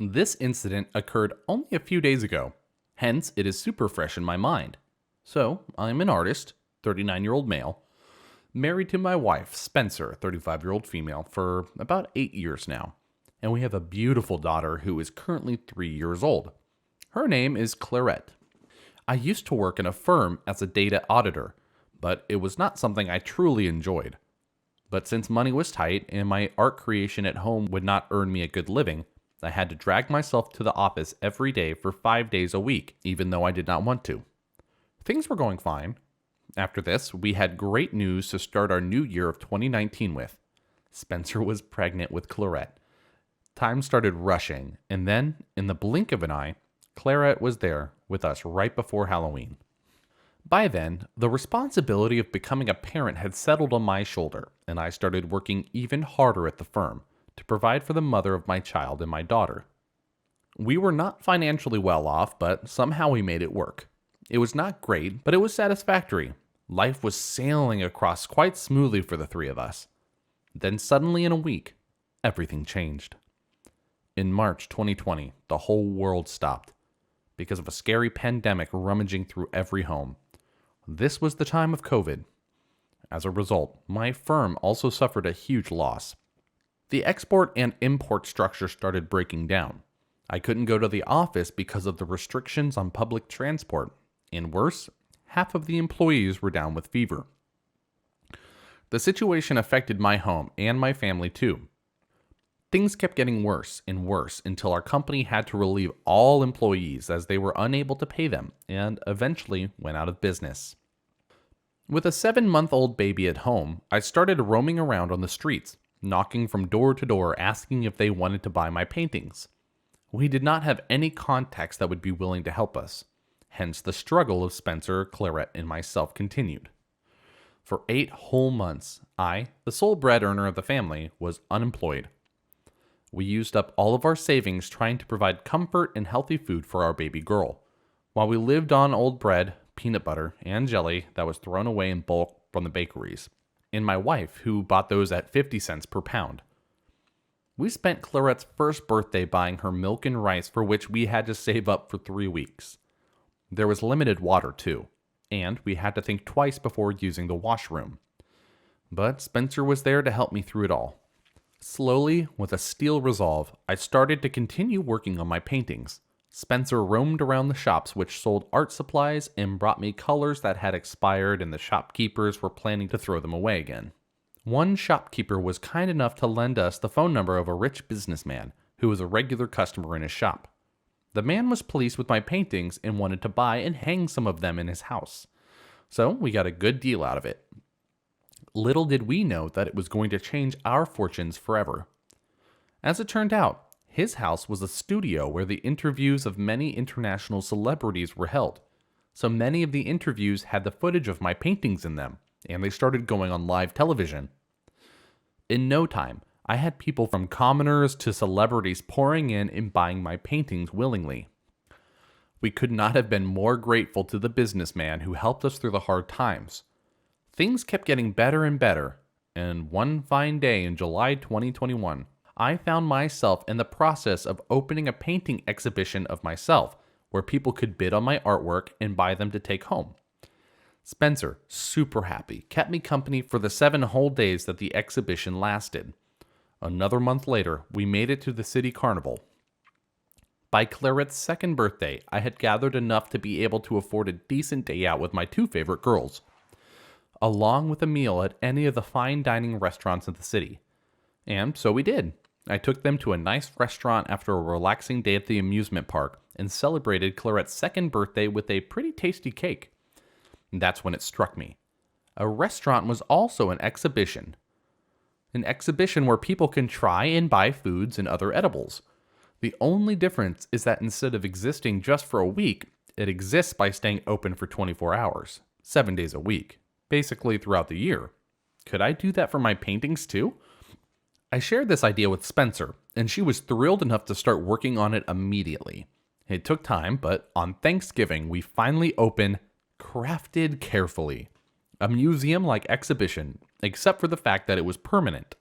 This incident occurred only a few days ago, hence it is super fresh in my mind. So, I'm an artist, 39-year-old male, married to my wife, Spencer, 35-year-old female, for about 8 years now. And we have a beautiful daughter who is currently 3 years old. Her name is Claret. I used to work in a firm as a data auditor, but it was not something I truly enjoyed. But since money was tight and my art creation at home would not earn me a good living, I had to drag myself to the office every day for 5 days a week, even though I did not want to. Things were going fine. After this, we had great news to start our new year of 2019 with. Spencer was pregnant with Claret. Time started rushing, and then, in the blink of an eye, Claret was there with us right before Halloween. By then, the responsibility of becoming a parent had settled on my shoulder, and I started working even harder at the firm to provide for the mother of my child and my daughter. We were not financially well off, but somehow we made it work. It was not great, but it was satisfactory. Life was sailing across quite smoothly for the three of us. Then suddenly in a week, everything changed. In March 2020, the whole world stopped because of a scary pandemic rummaging through every home. This was the time of COVID. As a result, my firm also suffered a huge loss. The export and import structure started breaking down. I couldn't go to the office because of the restrictions on public transport, and worse, half of the employees were down with fever. The situation affected my home and my family too. Things kept getting worse and worse until our company had to relieve all employees as they were unable to pay them and eventually went out of business. With a 7-month-old baby at home, I started roaming around on the streets, knocking from door to door asking if they wanted to buy my paintings. We did not have any contacts that would be willing to help us. Hence the struggle of Spencer, Claret, and myself continued. For 8 whole months, I, the sole bread earner of the family, was unemployed. We used up all of our savings trying to provide comfort and healthy food for our baby girl, while we lived on old bread, peanut butter, and jelly that was thrown away in bulk from the bakeries, and my wife, who bought those at 50 cents per pound. We spent Claret's first birthday buying her milk and rice, for which we had to save up for 3 weeks. There was limited water too, and we had to think twice before using the washroom. But Spencer was there to help me through it all. Slowly, with a steel resolve, I started to continue working on my paintings. Spencer roamed around the shops which sold art supplies and brought me colors that had expired and the shopkeepers were planning to throw them away again. One shopkeeper was kind enough to lend us the phone number of a rich businessman who was a regular customer in his shop. The man was pleased with my paintings and wanted to buy and hang some of them in his house. So we got a good deal out of it. Little did we know that it was going to change our fortunes forever. As it turned out, his house was a studio where the interviews of many international celebrities were held. So many of the interviews had the footage of my paintings in them, and they started going on live television. In no time, I had people from commoners to celebrities pouring in and buying my paintings willingly. We could not have been more grateful to the businessman who helped us through the hard times. Things kept getting better and better, and one fine day in July 2021, I found myself in the process of opening a painting exhibition of myself, where people could bid on my artwork and buy them to take home. Spencer, super happy, kept me company for the 7 whole days that the exhibition lasted. Another month later, we made it to the city carnival. By Claret's 2nd birthday, I had gathered enough to be able to afford a decent day out with my 2 favorite girls, along with a meal at any of the fine dining restaurants in the city. And so we did. I took them to a nice restaurant after a relaxing day at the amusement park and celebrated Claret's 2nd birthday with a pretty tasty cake. And that's when it struck me. A restaurant was also an exhibition. An exhibition where people can try and buy foods and other edibles. The only difference is that instead of existing just for a week, it exists by staying open for 24 hours, 7 days a week, basically throughout the year. Could I do that for my paintings too? I shared this idea with Spencer, and she was thrilled enough to start working on it immediately. It took time, but on Thanksgiving, we finally opened Crafted Carefully, a museum-like exhibition, except for the fact that it was permanent.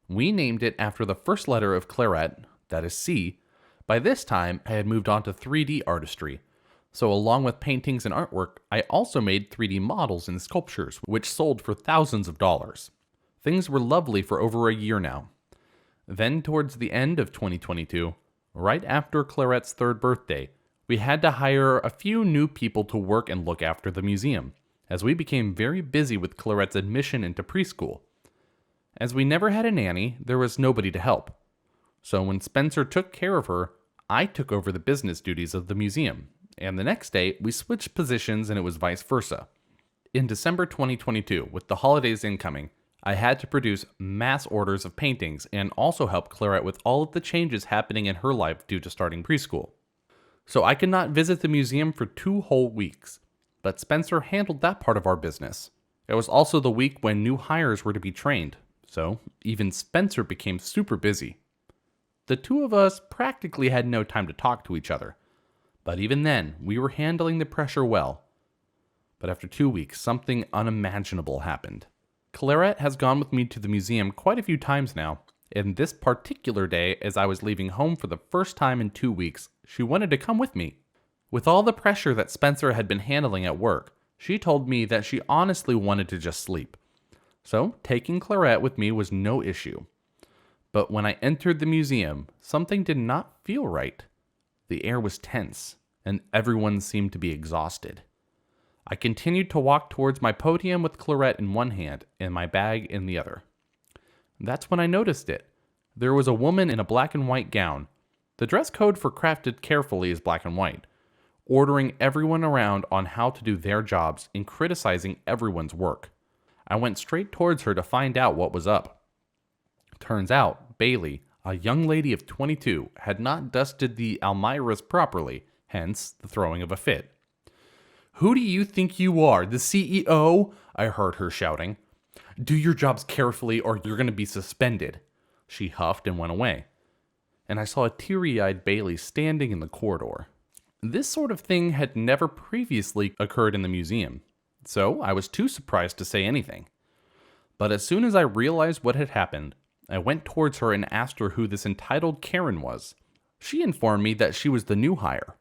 We named it after the first letter of Claret, that is C, By this time, I had moved on to 3D artistry. So along with paintings and artwork, I also made 3D models and sculptures, which sold for thousands of dollars. Things were lovely for over a year now. Then towards the end of 2022, right after Claret's third birthday, we had to hire a few new people to work and look after the museum, as we became very busy with Claret's admission into preschool. As we never had a nanny, there was nobody to help. So when Spencer took care of her, I took over the business duties of the museum, and the next day we switched positions and it was vice versa. In December 2022, with the holidays incoming, I had to produce mass orders of paintings and also help Claret with all of the changes happening in her life due to starting preschool. So I could not visit the museum for 2 whole weeks, but Spencer handled that part of our business. It was also the week when new hires were to be trained, so even Spencer became super busy. The two of us practically had no time to talk to each other, but even then, we were handling the pressure well. But after 2 weeks, something unimaginable happened. Claret has gone with me to the museum quite a few times now, and this particular day, as I was leaving home for the first time in 2 weeks, she wanted to come with me. With all the pressure that Spencer had been handling at work, she told me that she honestly wanted to just sleep. So, taking Claret with me was no issue. But when I entered the museum, something did not feel right. The air was tense, and everyone seemed to be exhausted. I continued to walk towards my podium with Claret in one hand and my bag in the other. That's when I noticed it. There was a woman in a black and white gown. The dress code for crafted carefully is black and white, ordering everyone around on how to do their jobs and criticizing everyone's work. I went straight towards her to find out what was up. Turns out, Bailey, a young lady of 22, had not dusted the almirahs properly, hence the throwing of a fit. "Who do you think you are, the CEO?" I heard her shouting. "Do your jobs carefully or you're going to be suspended." She huffed and went away. And I saw a teary-eyed Bailey standing in the corridor. This sort of thing had never previously occurred in the museum, so I was too surprised to say anything. But as soon as I realized what had happened, I went towards her and asked her who this entitled Karen was. She informed me that she was the new hire.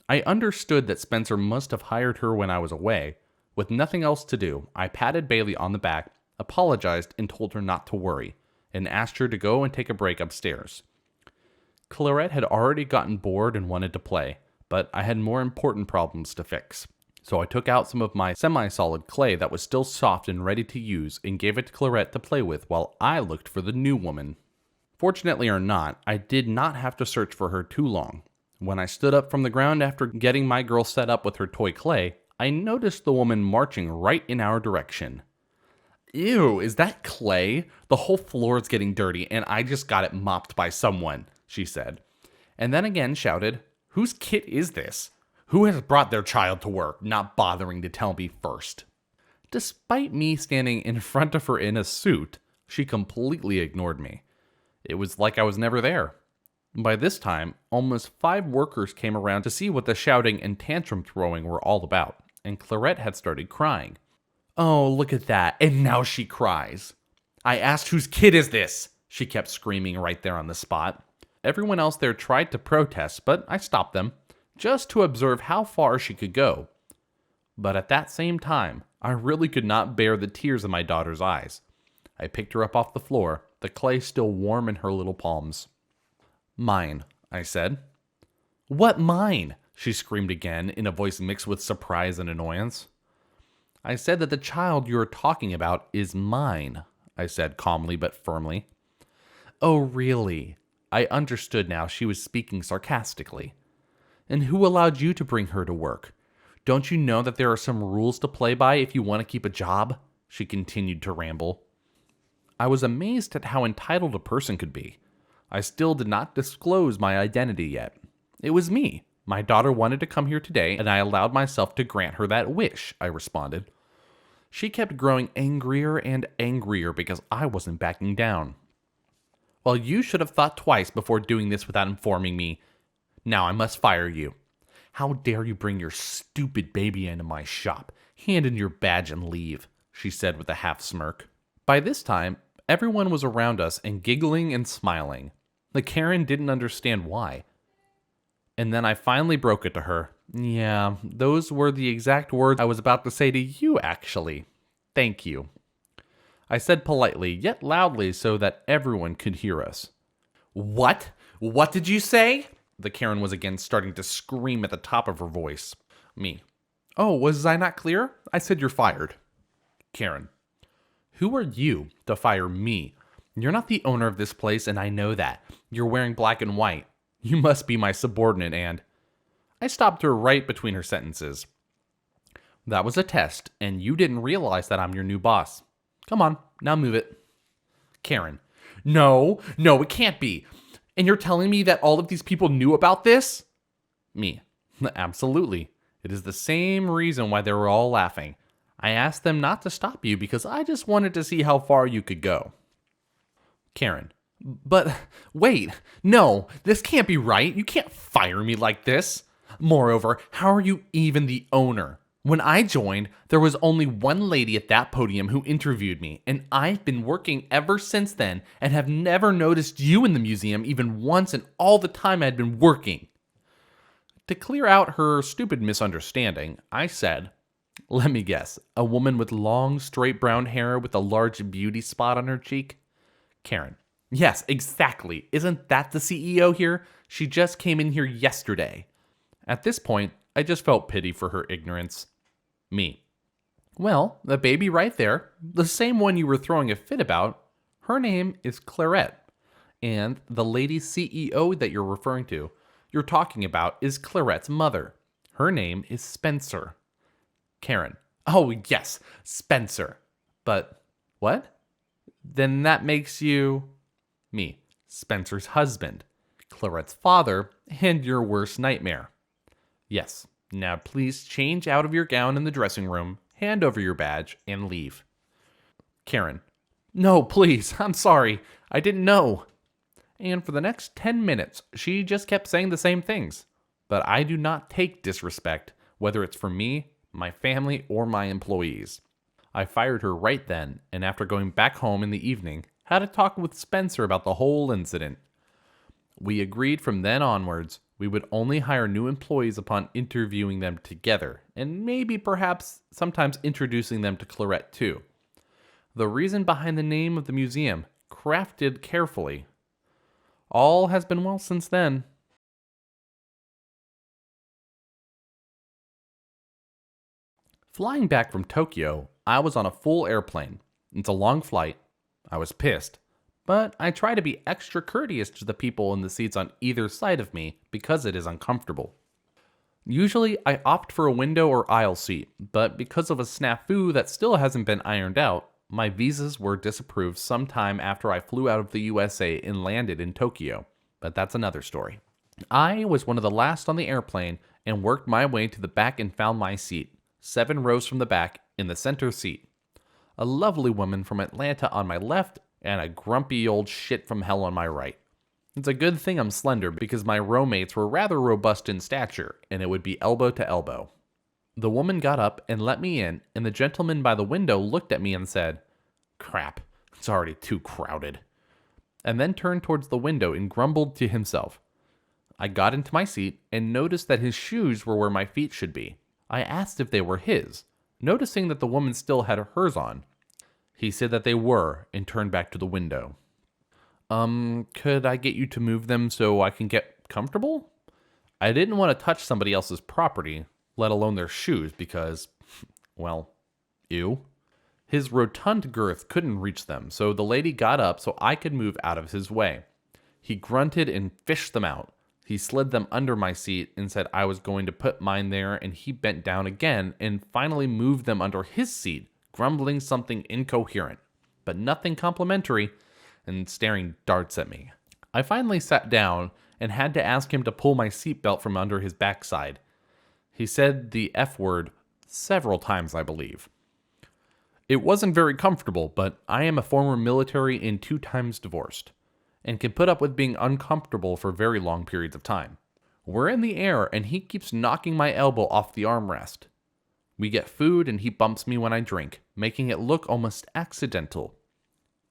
I understood that Spencer must have hired her when I was away. With nothing else to do, I patted Bailey on the back, apologized and told her not to worry, and asked her to go and take a break upstairs. Claret had already gotten bored and wanted to play, but I had more important problems to fix. So I took out some of my semi-solid clay that was still soft and ready to use and gave it to Claret to play with while I looked for the new woman. Fortunately or not, I did not have to search for her too long. When I stood up from the ground after getting my girl set up with her toy clay, I noticed the woman marching right in our direction. "Ew, is that clay? The whole floor is getting dirty and I just got it mopped by someone," she said. And then again shouted, "Whose kid is this? Who has brought their child to work, not bothering to tell me first?" Despite me standing in front of her in a suit, she completely ignored me. It was like I was never there. By this time, almost 5 workers came around to see what the shouting and tantrum throwing were all about, and Claret had started crying. "Oh, look at that, and now she cries. I asked whose kid is this?" she kept screaming right there on the spot. Everyone else there tried to protest, but I stopped them, just to observe how far she could go. But at that same time, I really could not bear the tears in my daughter's eyes. I picked her up off the floor, the clay still warm in her little palms. "Mine," I said. "What mine?" she screamed again in a voice mixed with surprise and annoyance. "I said that the child you're talking about is mine," I said calmly but firmly. "Oh, really?" I understood now she was speaking sarcastically. "And who allowed you to bring her to work? Don't you know that there are some rules to play by if you want to keep a job?" she continued to ramble. I was amazed at how entitled a person could be. I still did not disclose my identity yet. It was me. My daughter wanted to come here today, and I allowed myself to grant her that wish, I responded. She kept growing angrier and angrier because I wasn't backing down. "Well, you should have thought twice before doing this without informing me. Now I must fire you. How dare you bring your stupid baby into my shop? Hand in your badge and leave," she said with a half smirk. By this time, everyone was around us and giggling and smiling. The Karen didn't understand why. And then I finally broke it to her. Yeah, those were the exact words I was about to say to you, actually. Thank you. I said politely, yet loudly so that everyone could hear us. What? What did you say? The Karen was again starting to scream at the top of her voice. Me. Oh, was I not clear? I said you're fired. Karen. Who are you to fire me? You're not the owner of this place, and I know that. You're wearing black and white. You must be my subordinate, and... I stopped her right between her sentences. That was a test, and you didn't realize that I'm your new boss. Come on, now move it. Karen. No, it can't be. And you're telling me that all of these people knew about this? Me. Absolutely. It is the same reason why they were all laughing. I asked them not to stop you because I just wanted to see how far you could go. Karen. But wait, no, this can't be right. You can't fire me like this. Moreover, how are you even the owner? When I joined, there was only one lady at that podium who interviewed me, and I've been working ever since then and have never noticed you in the museum even once in all the time I'd been working. To clear out her stupid misunderstanding, I said, let me guess, a woman with long, straight brown hair with a large beauty spot on her cheek? Karen. Yes, exactly. Isn't that the CEO here? She just came in here yesterday. At this point, I just felt pity for her ignorance. Me. Well, the baby right there, the same one you were throwing a fit about, her name is Claret. And the lady CEO that you're talking about is Claret's mother. Her name is Spencer. Karen. Oh, yes, Spencer. But what? Then that makes you... Me. Spencer's husband, Claret's father, and your worst nightmare. Yes. Now please change out of your gown in the dressing room, hand over your badge, and leave. Karen. No, please. I'm sorry. I didn't know. And for the next 10 minutes, she just kept saying the same things. But I do not take disrespect, whether it's from me, my family, or my employees. I fired her right then, and after going back home in the evening, had a talk with Spencer about the whole incident. We agreed from then onwards we would only hire new employees upon interviewing them together, and maybe perhaps sometimes introducing them to Claret too. The reason behind the name of the museum, crafted carefully. All has been well since then. Flying back from Tokyo, I was on a full airplane. It's a long flight. I was pissed, but I try to be extra courteous to the people in the seats on either side of me because it is uncomfortable. Usually, I opt for a window or aisle seat, but because of a snafu that still hasn't been ironed out, my visas were disapproved sometime after I flew out of the USA and landed in Tokyo, but that's another story. I was one of the last on the airplane and worked my way to the back and found my seat, 7 rows from the back, in the center seat. A lovely woman from Atlanta on my left, and a grumpy old shit from hell on my right. It's a good thing I'm slender because my rowmates were rather robust in stature, and it would be elbow to elbow. The woman got up and let me in, and the gentleman by the window looked at me and said, "Crap, it's already too crowded," and then turned towards the window and grumbled to himself. I got into my seat and noticed that his shoes were where my feet should be. I asked if they were his, noticing that the woman still had hers on. He said that they were and turned back to the window. Could I get you to move them so I can get comfortable? I didn't want to touch somebody else's property, let alone their shoes, because, well, ew. His rotund girth couldn't reach them, so the lady got up so I could move out of his way. He grunted and fished them out. He slid them under my seat and said I was going to put mine there, and he bent down again and finally moved them under his seat, grumbling something incoherent, but nothing complimentary, and staring darts at me. I finally sat down and had to ask him to pull my seatbelt from under his backside. He said the F word several times, I believe. It wasn't very comfortable, but I am a former military and 2 times divorced, and can put up with being uncomfortable for very long periods of time. We're in the air, and he keeps knocking my elbow off the armrest. We get food, and he bumps me when I drink, making it look almost accidental.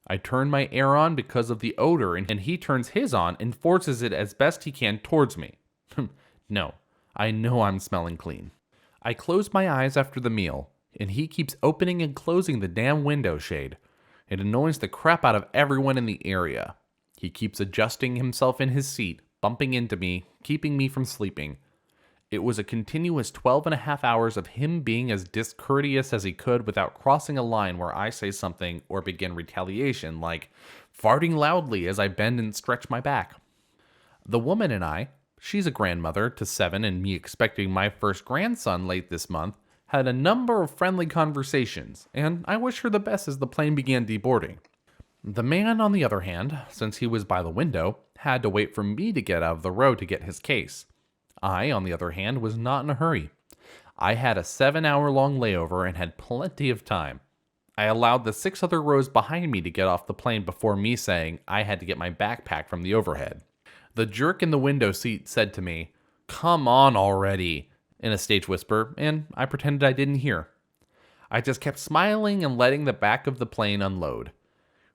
I turn my air on because of the odor, and he turns his on and forces it as best he can towards me. No, I know I'm smelling clean. I close my eyes after the meal, and he keeps opening and closing the damn window shade. It annoys the crap out of everyone in the area. He keeps adjusting himself in his seat, bumping into me, keeping me from sleeping. It was a continuous 12 and a half hours of him being as discourteous as he could without crossing a line where I say something or begin retaliation, like farting loudly as I bend and stretch my back. The woman and I, she's a grandmother to 7 and me expecting my first grandson late this month, had a number of friendly conversations, and I wish her the best as the plane began deboarding. The man, on the other hand, since he was by the window, had to wait for me to get out of the row to get his case. I, on the other hand, was not in a hurry. I had a 7-hour-long layover and had plenty of time. I allowed the 6 other rows behind me to get off the plane before me saying I had to get my backpack from the overhead. The jerk in the window seat said to me, "Come on already," in a stage whisper, and I pretended I didn't hear. I just kept smiling and letting the back of the plane unload.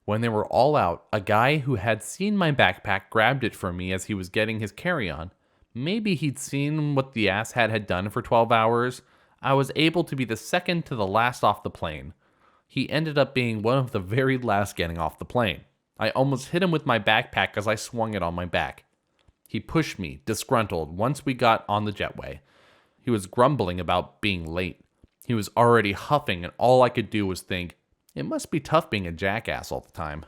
When they were all out, a guy who had seen my backpack grabbed it from me as he was getting his carry-on. Maybe he'd seen what the asshat had done for 12 hours. I was able to be the second to the last off the plane. He ended up being one of the very last getting off the plane. I almost hit him with my backpack as I swung it on my back. He pushed me, disgruntled, once we got on the jetway. He was grumbling about being late. He was already huffing, and all I could do was think, it must be tough being a jackass all the time.